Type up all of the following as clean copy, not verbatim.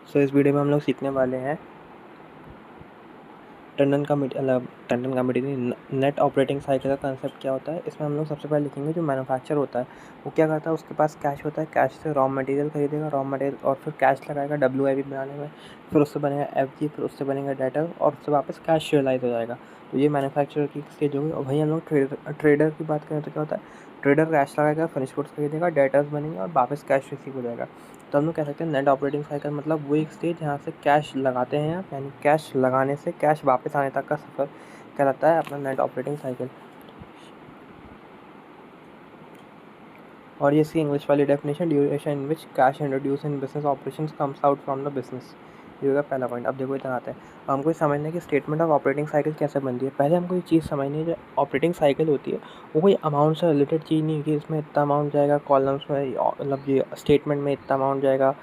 सो इस वीडियो में हम लोग सीखने वाले हैं टंडन का मटेरियल नेट ऑपरेटिंग साइकिल का कंसेप्ट क्या होता है। इसमें हम लोग सबसे पहले लिखेंगे जो मैन्युफैक्चर होता है वो क्या करता है, उसके पास कैश होता है, कैश से रॉ मटेरियल खरीदेगा, रॉ मटेरियल और फिर कैश लगाएगा WIP बनाने में, फिर उससे बनेगा FG, फिर उससे बनेगा डेटर और उससे वापस कैश रियलाइज हो जाएगा। तो ये मैन्युफैक्चरर की स्टेज होगी। और वहीं हम लोग ट्रेडर की बात करें तो क्या होता है, ट्रेडर कैश लगाएगा, फिनिश गुड्स खरीदेगा, डेटर्स बनेंगे और वापस कैश रिसीव हो जाएगा। तो हम लोग कह सकते हैं नेट ऑपरेटिंग साइकिल मतलब वो एक स्टेज जहाँ से कैश लगाते हैं आप, यानी कैश लगाने से कैश वापस आने तक का सफ़र कहलाता है अपना नेट ऑपरेटिंग साइकिल। और ये इसकी इंग्लिश वाली definition, duration in which cash introduce in business operations comes out from the business. ये होगा पहला पॉइंट। अब देखो इतना आता है, हमको समझना है कि स्टेटमेंट ऑफ ऑपरेटिंग साइकिल कैसे बनती है। पहले हमको ये चीज़ समझनी है, जो ऑपरेटिंग साइकिल होती है वो कोई अमाउंट से रिलेटेड चीज़ नहीं है कि इसमें इतना अमाउंट जाएगा कॉलम्स में, मतलब ये स्टेटमेंट में इतना अमाउंट जाएगा,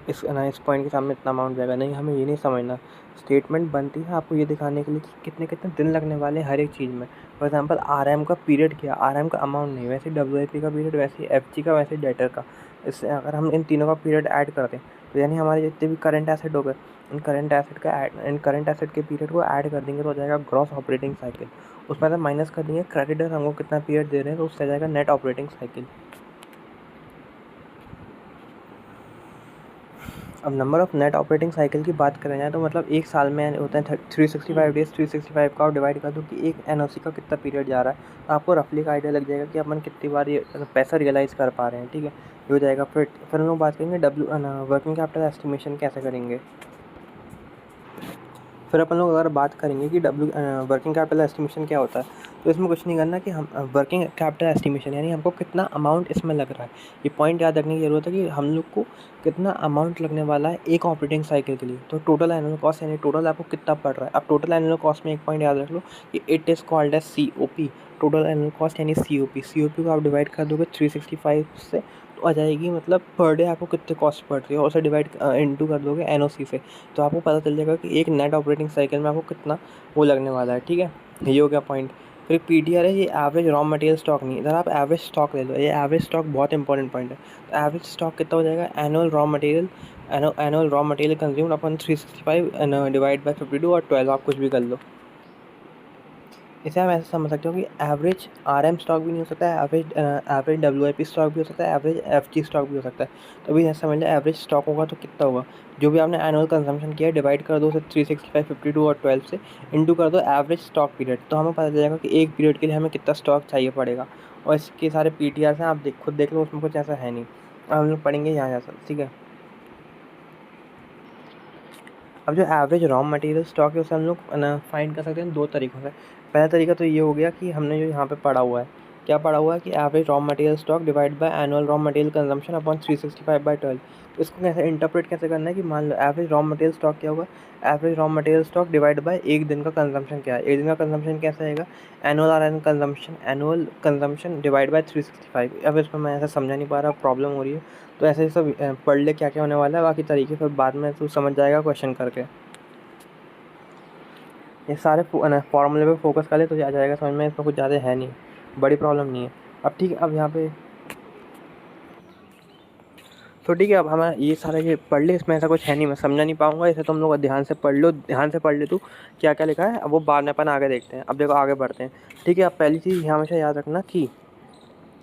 इस पॉइंट के सामने इतना अमाउंट जाएगा। नहीं, हमें ये नहीं समझना। स्टेटमेंट बनती है आपको ये दिखाने के लिए कि कितने कितने दिन लगने वाले हैं हर एक चीज़ में। फॉर एग्जांपल RM का पीरियड क्या, RM का अमाउंट नहीं, वैसे WIP का पीरियड, वैसे FG का, वैसे डेटर का। इससे अगर हम इन तीनों का पीरियड ऐड कर दें तो यानी हमारे जितने भी करंट एसेट हो गए, इन करंट एसेट के पीरियड को ऐड कर देंगे तो हो जाएगा ग्रॉस ऑपरेटिंग साइकिल। उसमें से माइनस कर देंगे क्रेडिटर हमको कितना पीरियड दे रहे हैं तो उससे आ जाएगा नेट ऑपरेटिंग साइकिल। अब number of net operating cycle की बात करें जाए तो मतलब एक साल में होते हैं 365 डेज़। 365 का आप डिवाइड कर दो कि एक NOC का कितना पीरियड जा रहा है, तो आपको रफली का आइडिया लग जाएगा कि अपन कितनी बार ये पैसा रियलाइज़ कर पा रहे हैं। ठीक है, ये हो जाएगा। फिर हम लोग बात करेंगे वर्किंग कैपिटल एस्टिमेशन कैसे करेंगे। फिर अपन लोग अगर बात करेंगे कि वर्किंग कैपिटल एस्टिमेशन क्या होता है, तो इसमें कुछ नहीं करना कि हम वर्किंग कैपिटल एस्टिमेशन यानी हमको कितना अमाउंट इसमें लग रहा है। ये पॉइंट याद रखने की ज़रूरत है कि हम लोग को कितना अमाउंट लगने वाला है एक ऑपरेटिंग साइकिल के लिए। तो टोटल एनुअल कॉस्ट यानी टोटल आपको कितना पड़ रहा है। अब टोटल एनुअल कॉस्ट में एक पॉइंट याद रख लो कि it is called as COP, total annual cost यानी COP को आप डिवाइड कर दोगे 365 से तो आ जाएगी, मतलब पर डे आपको कितने कॉस्ट पड़ रही है, और उसे डिवाइड इनटू कर दोगे NOC से तो आपको पता चल जाएगा कि एक नेट ऑपरेटिंग साइकिल में आपको कितना वो लगने वाला है। ठीक है, ये हो गया पॉइंट। फिर PTR है, ये एवरेज रॉ मटेरियल स्टॉक नहीं, इधर आप एवरेज स्टॉक ले लो। ये एवरेज स्टॉक बहुत इंपॉर्टेंट पॉइंट है। तो एवरेज स्टॉक कितना हो जाएगा, annual raw material consumed upon 365 divide by 52 और 12, आप कुछ भी कर लो। इसे हम ऐसे समझ सकते हो कि एवरेज RM स्टॉक भी नहीं हो सकता है, एवरेज WIP स्टॉक भी हो सकता है, एवरेज FG स्टॉक भी हो सकता है। तो अभी ऐसे समझ लें एवरेज स्टॉक होगा तो कितना होगा, जो भी आपने एनुअल कंजम्पशन किया है डिवाइड कर दो उसे 365, 52 और 12 से, इंटू कर दो एवरेज स्टॉक पीरियड, तो हमें पता चल जाएगा कि एक पीरियड के लिए हमें कितना स्टॉक चाहिए पड़ेगा। और इसके सारे PTRs हैं, आप खुद देख लो, उसमें कुछ ऐसा है नहीं। अब हम लोग पढ़ेंगे यहाँ जैसा। ठीक है, अब जो एवरेज रॉ मटेरियल स्टॉक है उसे हम लोग फाइंड कर सकते हैं दो तरीक़ों से। पहला तरीका तो ये हो गया कि हमने जो यहाँ पे पढ़ा हुआ है, क्या पढ़ा हुआ है कि average raw material stock divide by annual raw material consumption upon 365/12। तो इसको कैसे इंटरप्रेट कैसे करना है कि मान लो एवरेज रॉ मटेरियल स्टॉक क्या होगा, average raw material stock divide by एक दिन का कंजम्पशन क्या है। एक दिन का कंजम्पशन कैसे आएगा, एनुअल कंजम्पशन डिवाइड बाय 365। अब इसमें मैं ऐसा समझा नहीं पा रहा, प्रॉब्लम हो रही है तो ऐसे ही सब पढ़ ले क्या क्या होने वाला है, बाकी तरीके फिर बाद में तू समझ जाएगा क्वेश्चन करके। ये सारे फॉर्मूले पे फोकस कर ले तो आ जाएगा समझ में, इसमें कुछ ज़्यादा है नहीं, बड़ी प्रॉब्लम नहीं है। अब ठीक है, अब यहाँ पे तो ठीक है, अब हमें ये सारा ये पढ़ ले, इसमें ऐसा कुछ है नहीं, मैं समझा नहीं पाऊंगा, इसे तुम लोग ध्यान से पढ़ लो, ध्यान से पढ़ ले तू क्या क्या लिखा है। अब वो बाद में अपन आगे देखते हैं। अब देखो आगे बढ़ते हैं। ठीक है, अब पहली चीज़ हमेशा याद रखना कि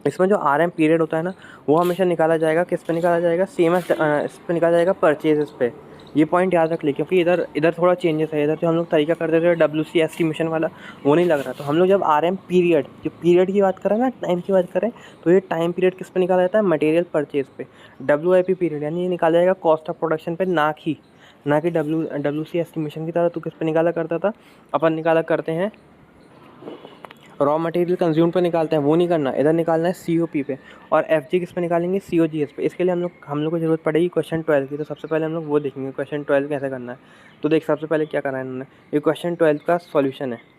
इसमें जो RM पीरियड होता है ना, वो हमेशा निकाला जाएगा किस पे निकाला जाएगा, सेम एस इस पे निकाला जाएगा परचेजेस पे। ये पॉइंट याद रख ले, क्योंकि इधर इधर थोड़ा चेंजेस है। इधर जो हम लोग तरीका करते थे WC एस्टिमेशन वाला, वो नहीं लग रहा। तो हम लोग जब RM पीरियड, जो पीरियड की बात करें ना, टाइम की बात करें, तो ये टाइम पीरियड किस पे निकाला जाता है, मटेरियल परचेज पे। WIP पीरियड यानी ये निकाला जाएगा कॉस्ट ऑफ प्रोडक्शन पे, ना कि WC एस्टिमेशन की तरह तू किस पे निकाला करता था, अपन निकाला करते हैं रॉ मटेरियल कंज्यूम पे निकालते हैं, वो नहीं करना। इधर निकालना है COP पे। और FG किस पे निकालेंगे, COGS पे। इसके लिए हम लोग को ज़रूरत पड़ेगी क्वेश्चन 12 की। तो सबसे पहले हम लोग वो देखेंगे क्वेश्चन 12 कैसे करना है। तो देख, सबसे पहले क्या करना है इन्होंने, ये क्वेश्चन 12 का सॉल्यूशन है।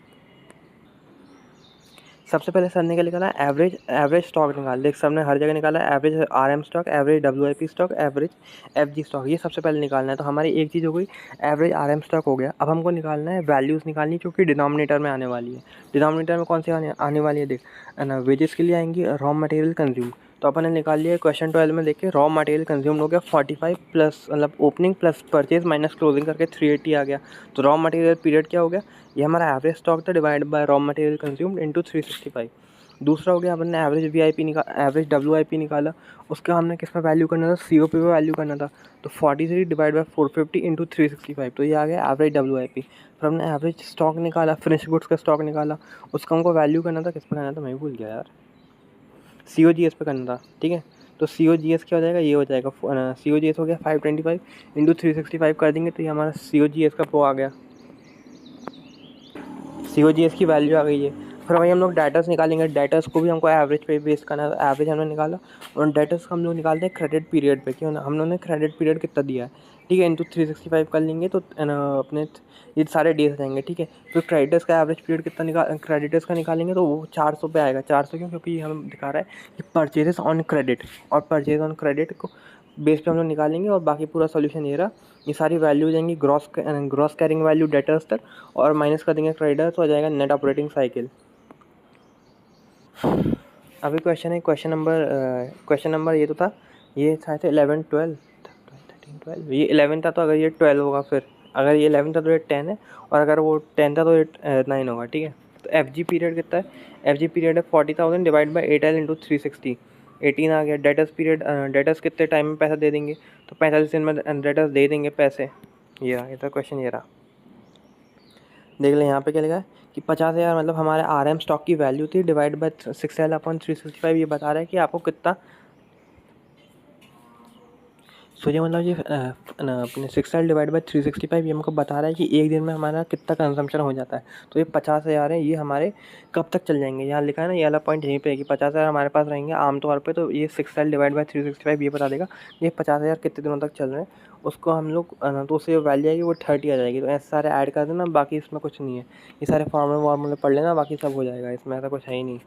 सबसे पहले सर ने क्या निकाला, एवरेज स्टॉक निकाल। देख, सर ने हर जगह निकाला है average RM stock, average WIP stock, average FG stock, ये सबसे पहले निकालना है। तो हमारी एक चीज़ हो गई, एवरेज RM स्टॉक हो गया। अब हमको निकालना है वैल्यूज़ निकालनी, जो कि डिनोमिनेटर में आने वाली है। डिनोमिनेटर में कौन सी आने वाली है, देख ना, वेजेस के लिए आएंगी रॉ मटेरियल कंज्यूम। तो अपन ने निकाल लिया क्वेश्चन 12 में देखिए रॉ मटेरियल कंज्यूम हो गया 45 प्लस मतलब opening plus purchase minus closing करके 380 आ गया। तो रॉ मटेरियल पीरियड क्या हो गया, ये हमारा एवरेज स्टॉक था divide by raw material consumed into 365। दूसरा हो गया अपन ने एवरेज एवरेज डब्ल्यू निकाला, उसका हमने किस में वैल्यू करना था, सी ओ पी में वैल्यू करना था। तो 43 डिवाइड बाई 450 इंटू 365, तो ये आ गया एवरेज डब्ल्यू। फिर हमने एवरेज स्टॉक निकाला, फिनिश गुड्स का स्टॉक निकाला, उसका हमको वैल्यू करना था, किस पे करना था मैं भूल गया यार, सी ओ जी एस पे करना था। ठीक है, तो सी ओ जी एस क्या हो जाएगा, ये हो जाएगा सी ओ जी एस हो गया 525 इंटू 365 कर देंगे तो ये हमारा सी ओ जी एस का वो आ गया, सी ओ जी एस की वैल्यू आ गई है। फिर वही हम लोग डाटास निकालेंगे, डाटास को भी हमको एवरेज पे बेस करना है, एवरेज हमने निकाला और डाटास को हम लोग निकालते हैं क्रेडिट पीरियड पे, क्यों ना हम लोगों ने क्रेडिट पीरियड कितना दिया है। ठीक है, इंटू 365 कर लेंगे तो अपने ये सारे डेज आ जाएंगे। ठीक है, फिर क्रेडिटर्स का एवरेज पीरियड कितना क्रेडिटर्स का निकालेंगे तो वो 400 पे आएगा। 400 क्यों, क्योंकि हम दिखा रहा है कि परचेजेस ऑन क्रेडिट, और परचेज ऑन क्रेडिट को बेस पे हम लोग निकालेंगे और बाकी पूरा सोल्यूशन ये रहा। ये सारी वैल्यू हो जाएंगी ग्रॉस कैरिंग वैल्यू डेटर्स तक, और माइनस कर देंगे क्रेडिटर्स, तो हो जाएगा नेट ऑपरेटिंग साइकिल। अभी क्वेश्चन नंबर ये तो था, ये था 11 12 13 12, ये 11 था तो अगर ये 12 होगा, फिर अगर ये 11 था तो ये 10 है, और अगर वो 10 था तो ये 9 होगा। ठीक है, तो एफ जी पीरियड कितना है, एफ जी पीरियड है 40,000 डिवाइड बाई 8L इंटू 360, 18 आ गया। डेटर्स पीरियड, डेटर्स कितने टाइम में पैसा दे देंगे, तो 45 दिन में डेटर्स दे देंगे पैसे। ये रहा, ये था क्वेश्चन, ये रहा। देख लें यहाँ पे क्या लिखा है कि 50,000 मतलब हमारे आर एम स्टॉक की वैल्यू थी, डिवाइड बाई 6L अपॉन 365, ये बता रहा है कि आपको कितना, सो ये मतलब ये अपने 6L डिवाइड बाई 365 ये हमको बता रहा है कि एक दिन में हमारा कितना कंजम्पशन हो जाता है। तो ये 50,000 है, ये हमारे कब तक चल जाएंगे, यहाँ लिखा है ना, ये वाला पॉइंट यहीं पे है कि 50,000 हमारे पास रहेंगे आमतौर पे। तो ये 6L डिवाइड बाई 365 ये बता देगा ये 50,000 कितने दिनों तक चल रहे हैं। उसको हम लोग तो उससे वैल्यू आएगी वो 30 आ जाएगी। तो ऐसे सारे ऐड कर देना, बाकी इसमें कुछ नहीं है, ये सारे फार्मूले वार्मूले पढ़ लेना, बाकी सब हो जाएगा, इसमें ऐसा कुछ है ही नहीं।